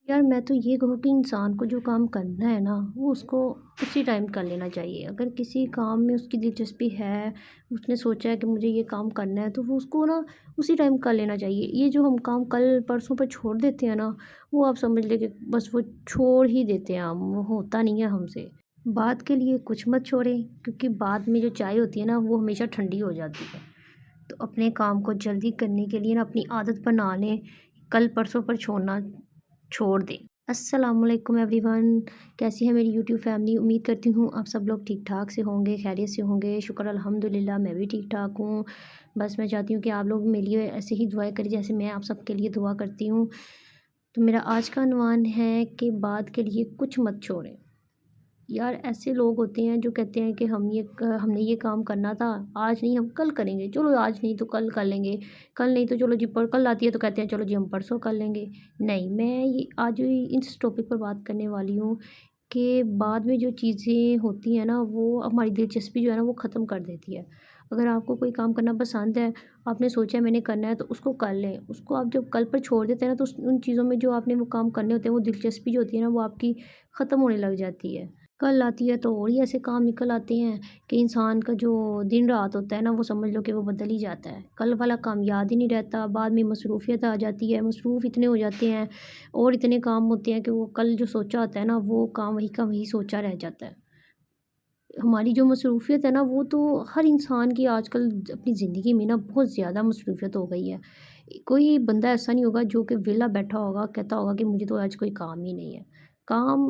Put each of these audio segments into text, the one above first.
यार मैं तो ये कहूँ कि इंसान को जो काम करना है ना, वो उसको उसी टाइम कर लेना चाहिए। अगर किसी काम में उसकी दिलचस्पी है, उसने सोचा है कि मुझे ये काम करना है, तो वो उसको ना उसी टाइम कर लेना चाहिए। ये जो हम काम कल परसों पे छोड़ देते हैं ना, वो आप समझ लें कि बस वो छोड़ ही देते हैं हम, वो होता नहीं है हमसे। बाद के लिए कुछ मत छोड़ें, क्योंकि बाद में जो चाय होती है ना, वो हमेशा ठंडी हो जाती है। तो अपने काम को जल्दी करने के लिए ना अपनी आदत बना लें, कल परसों पर छोड़ना छोड़ दें। अस्सलामुअलैकुम एवरीवन, कैसी है मेरी यूट्यूब फैमिली। उम्मीद करती हूँ आप सब लोग ठीक ठाक से होंगे, खैरियत से होंगे। शुक्र अल्हम्दुलिल्लाह मैं भी ठीक ठाक हूँ। बस मैं चाहती हूँ कि आप लोग मेरे लिए ऐसे ही दुआएं करें जैसे मैं आप सबके लिए दुआ करती हूँ। तो मेरा आज का उन्वान है कि बाद के लिए कुछ मत छोड़ें। यार ऐसे लोग होते हैं जो कहते हैं कि हमने ये काम करना था, आज नहीं हम कल करेंगे, चलो आज नहीं तो कल कर लेंगे, कल नहीं तो चलो जी पर कल आती है तो कहते हैं चलो जी हम परसों कर लेंगे। नहीं, मैं ये आज इस टॉपिक पर बात करने वाली हूँ कि बाद में जो चीज़ें होती हैं ना, वो हमारी दिलचस्पी जो है ना वो ख़त्म कर देती है। अगर आपको कोई काम करना पसंद है, आपने सोचा है मैंने करना है, तो उसको कर लें। उसको आप जब कल पर छोड़ देते हैं ना, तो उन चीज़ों में जो आपने वो काम करने होते हैं, वो दिलचस्पी जो होती है ना, वो आपकी ख़त्म होने लग जाती है। कल आती है तो और ही ऐसे काम निकल आते हैं कि इंसान का जो दिन रात होता है ना, वो समझ लो कि वो बदल ही जाता है। कल वाला काम याद ही नहीं रहता, बाद में मसरूफ़ियत आ जाती है, मसरूफ़ इतने हो जाते हैं और इतने काम होते हैं कि वो कल जो सोचा होता है ना, वो काम वही का वही सोचा रह जाता है। हमारी जो मसरूफ़ियत है ना, वो तो हर इंसान की आजकल अपनी ज़िंदगी में ना बहुत ज़्यादा मसरूफ़ियत हो गई है। कोई बंदा ऐसा नहीं होगा जो कि वेला बैठा होगा, कहता होगा कि मुझे तो आज कोई काम ही नहीं है। काम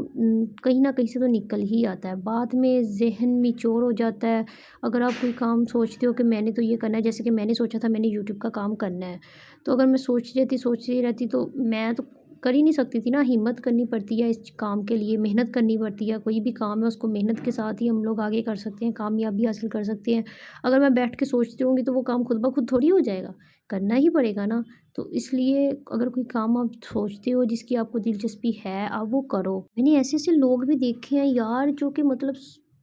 कहीं न कहीं से तो निकल ही आता है। बाद में ज़हन निचोड़ हो जाता है। अगर आप कोई काम सोचते हो कि मैंने तो ये करना है, जैसे कि मैंने सोचा था मैंने यूट्यूब का काम करना है। तो अगर मैं सोचती रहती तो मैं तो कर ही नहीं सकती थी ना, हिम्मत करनी पड़ती है इस काम के लिए, मेहनत करनी पड़ती है। कोई भी काम है उसको मेहनत के साथ ही हम लोग आगे कर सकते हैं, कामयाबी हासिल कर सकते हैं। अगर मैं बैठ के सोचती रहूँगी तो वो काम खुद ब खुद थोड़ी हो जाएगा, करना ही पड़ेगा ना। तो इसलिए अगर कोई काम आप सोचते हो जिसकी आपको दिलचस्पी है, आप वो करो। मैंने ऐसे-ऐसे लोग भी देखे हैं यार जो कि मतलब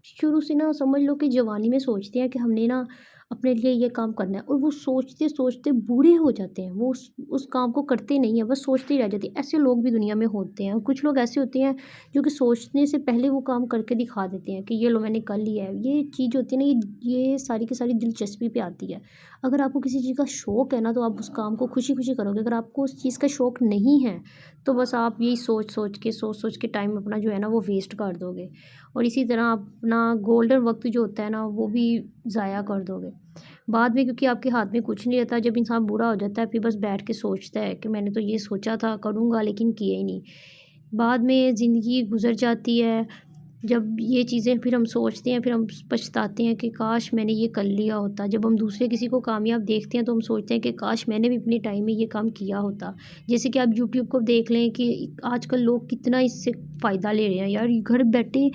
शुरू से ना समझ लो कि जवानी में सोचते हैं कि हमने ना अपने लिए ये काम करना है और वो सोचते-सोचते बूढ़े हो जाते हैं। वो उस काम को करते नहीं हैं, बस सोचते ही रह जाते हैं। ऐसे लोग भी दुनिया में होते हैं और कुछ लोग ऐसे होते हैं जो कि सोचने से पहले वो काम करके दिखा देते हैं कि ये लो मैंने कर लिया है। ये चीज़ होती है ना, ये सारी की सारी दिलचस्पी पे आती है। अगर आपको किसी चीज़ का शौक है ना, तो आप उस काम को खुशी-खुशी करोगे। अगर आपको उस चीज़ का शौक नहीं है, तो बस आप यही सोच-सोच के टाइम अपना जो है ना वो वेस्ट कर दोगे और इसी तरह अपना गोल्डन वक़्त जो होता है ना, वो भी ज़ाया कर दोगे। बाद में क्योंकि आपके हाथ में कुछ नहीं रहता, जब इंसान बूढ़ा हो जाता है फिर बस बैठ के सोचता है कि मैंने तो ये सोचा था करूँगा लेकिन किया ही नहीं। बाद में ज़िंदगी गुज़र जाती है, जब ये चीज़ें फिर हम सोचते हैं, फिर हम पछताते हैं कि काश मैंने ये कर लिया होता। जब हम दूसरे किसी को कामयाब देखते हैं तो हम सोचते हैं कि काश मैंने भी अपने टाइम में ये काम किया होता। जैसे कि आप यूट्यूब को देख लें कि आजकल लोग कितना इससे फ़ायदा ले रहे हैं यार, घर बैठे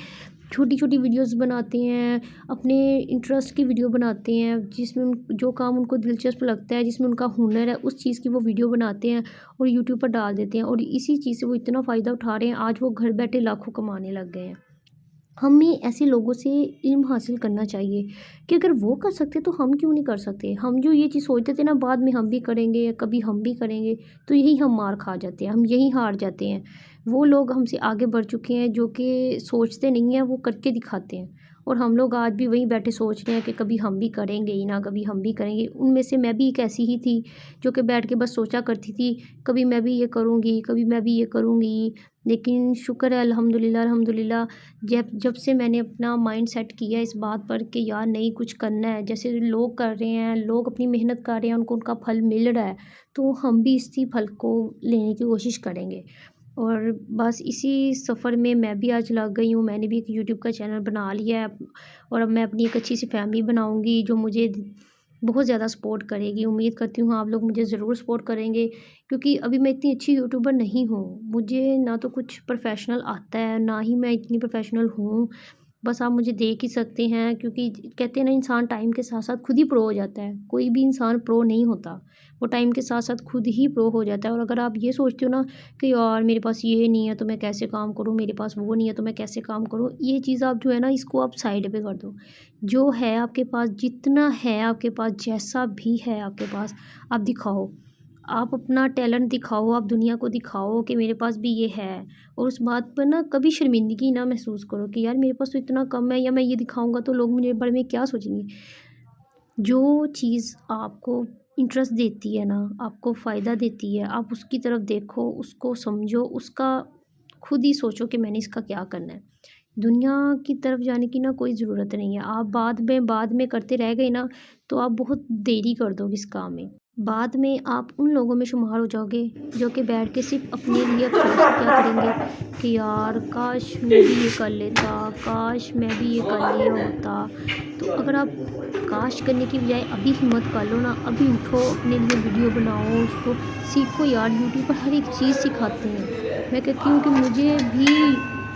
छोटी-छोटी वीडियोज़ बनाते हैं, अपने इंटरेस्ट की वीडियो बनाते हैं, जिसमें जो काम उनको दिलचस्प लगता है, जिसमें उनका हुनर है, उस चीज़ की वो वीडियो बनाते हैं और यूट्यूब पर डाल देते हैं और इसी चीज़ से वो इतना फ़ायदा उठा रहे हैं, आज वो घर बैठे लाखों कमाने लग गए हैं। हमें ऐसे लोगों से इल्म हासिल करना चाहिए कि अगर वो कर सकते तो हम क्यों नहीं कर सकते। हम जो ये चीज़ सोचते थे ना बाद में हम भी करेंगे या कभी हम भी करेंगे, तो यही हम मार खा जाते हैं, हम यही हार जाते हैं। वो लोग हमसे आगे बढ़ चुके हैं जो कि सोचते नहीं हैं, वो करके दिखाते हैं और हम लोग आज भी वहीं बैठे सोच रहे हैं कि कभी हम भी करेंगे ही ना, कभी हम भी करेंगे। उनमें से मैं भी एक ऐसी ही थी जो कि बैठ के बस सोचा करती थी, कभी मैं भी ये करूँगी, कभी मैं भी ये करूँगी। लेकिन शुक्र है अल्हम्दुलिल्लाह अल्हम्दुलिल्लाह, जब जब से मैंने अपना माइंड सेट किया इस बात पर कि यार नहीं कुछ करना है, जैसे लोग कर रहे हैं, लोग अपनी मेहनत कर रहे हैं, उनको उनका फल मिल रहा है, तो हम भी इसी फल को लेने की कोशिश करेंगे। और बस इसी सफ़र में मैं भी आज लग गई हूँ, मैंने भी एक यूट्यूब का चैनल बना लिया है और अब मैं अपनी एक अच्छी सी फैमिली बनाऊँगी जो मुझे बहुत ज़्यादा सपोर्ट करेगी। उम्मीद करती हूँ आप लोग मुझे ज़रूर सपोर्ट करेंगे, क्योंकि अभी मैं इतनी अच्छी यूट्यूबर नहीं हूँ। मुझे ना तो कुछ प्रोफ़ेशनल आता है, ना ही मैं इतनी प्रोफ़ेशनल हूँ। बस आप मुझे देख ही सकते हैं, क्योंकि कहते हैं ना इंसान टाइम के साथ-साथ खुद ही प्रो हो जाता है। कोई भी इंसान प्रो नहीं होता। वो टाइम के साथ-साथ खुद ही प्रो हो जाता है और अगर आप ये सोचते हो ना कि यार मेरे पास ये नहीं है तो मैं कैसे काम करूँ, मेरे पास वो नहीं है तो मैं कैसे काम करूँ, ये चीज़ आप जो है ना इसको आप साइड पे कर दो। जो है आपके पास, जितना है आपके पास, जैसा भी है आपके पास, आप दिखाओ। آپ اپنا ٹیلنٹ دکھاؤ، آپ دنیا کو دکھاؤ کہ میرے پاس بھی یہ ہے، اور اس بات پر نا کبھی شرمندگی نہ محسوس کرو کہ یار میرے پاس تو اتنا کم ہے، یا میں یہ دکھاؤں گا تو لوگ مجھے بارے میں کیا سوچیں گے۔ جو چیز آپ کو انٹرسٹ دیتی ہے نا، آپ کو فائدہ دیتی ہے، آپ اس کی طرف دیکھو، اس کو سمجھو، اس کا خود ہی سوچو کہ میں نے اس کا کیا کرنا ہے۔ دنیا کی طرف جانے کی نا کوئی ضرورت نہیں ہے۔ آپ بعد میں کرتے رہ گئے نا تو آپ بہت دیری کر دو گے اس کام میں۔ بعد میں آپ ان لوگوں میں شمار ہو جاؤ گے جو کہ بیٹھ کے صرف اپنے لیے افسوس کیا کریں گے کہ یار کاش میں بھی یہ کر لیتا، کاش میں بھی یہ کر لیا ہوتا۔ تو اگر آپ کاش کرنے کی بجائے ابھی ہمت کر لو نا، ابھی اٹھو، اپنے لیے ویڈیو بناؤ، اس کو سیکھو یار، یوٹیوب پر ہر ایک چیز سکھاتے ہیں۔ میں کہتی ہوں کہ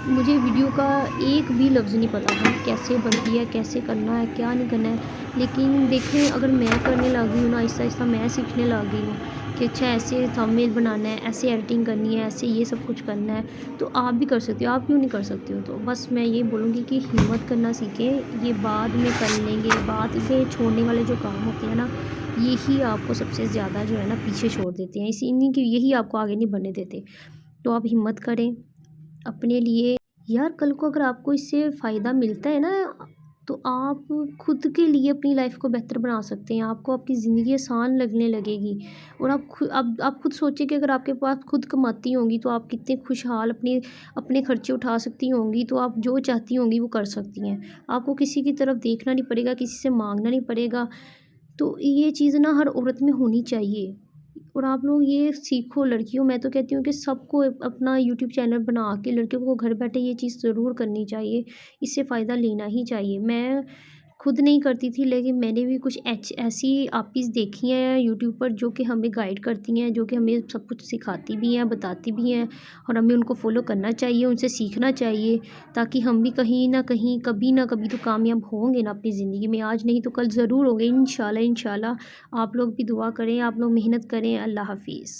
مجھے ویڈیو کا ایک بھی لفظ نہیں پتہ تھا کیسے بنتی ہے، کیسے کرنا ہے، کیا نہیں کرنا ہے، لیکن دیکھیں اگر میں کرنے لگی ہوں نا، آہستہ آہستہ میں سیکھنے لگی ہوں کہ اچھا ایسے تھمبنیل بنانا ہے، ایسے ایڈیٹنگ کرنی ہے، ایسے یہ سب کچھ کرنا ہے، تو آپ بھی کر سکتے ہو۔ آپ کیوں نہیں کر سکتے ہو؟ تو بس میں یہ بولوں گی کہ ہمت کرنا سیکھیں، یہ بعد میں کر لیں گے، بعد میں چھوڑنے والے جو کام ہوتے ہیں نا، یہی آپ کو سب سے زیادہ جو ہے نا پیچھے چھوڑ دیتے ہیں، اسی نہیں کہ یہی آپ کو آگے نہیں بڑھنے دیتے۔ تو آپ ہمت کریں اپنے لیے، یار کل کو اگر آپ کو اس سے فائدہ ملتا ہے نا تو آپ خود کے لیے اپنی لائف کو بہتر بنا سکتے ہیں، آپ کو آپ کی زندگی آسان لگنے لگے گی، اور آپ خود سوچیں کہ اگر آپ کے پاس خود کماتی ہوں گی تو آپ کتنے خوشحال اپنے خرچے اٹھا سکتی ہوں گی، تو آپ جو چاہتی ہوں گی وہ کر سکتی ہیں۔ آپ کو کسی کی طرف دیکھنا نہیں پڑے گا، کسی سے مانگنا نہیں پڑے گا۔ تو یہ چیز نا ہر عورت میں ہونی چاہیے، اور آپ لوگ یہ سیکھو لڑکیوں، میں تو کہتی ہوں کہ سب کو اپنا یوٹیوب چینل بنا کے لڑکیوں کو گھر بیٹھے یہ چیز ضرور کرنی چاہیے، اس سے فائدہ لینا ہی چاہیے۔ میں خود نہیں کرتی تھی، لیکن میں نے بھی کچھ ایسی آپیز دیکھی ہیں یوٹیوب پر جو کہ ہمیں گائیڈ کرتی ہیں، جو کہ ہمیں سب کچھ سکھاتی بھی ہیں، بتاتی بھی ہیں، اور ہمیں ان کو فالو کرنا چاہیے، ان سے سیکھنا چاہیے، تاکہ ہم بھی کہیں نہ کہیں کبھی نہ کبھی تو کامیاب ہوں گے نا اپنی زندگی میں، آج نہیں تو کل ضرور ہوں گے انشاءاللہ۔ آپ لوگ بھی دعا کریں، آپ لوگ محنت کریں۔ اللہ حافظ۔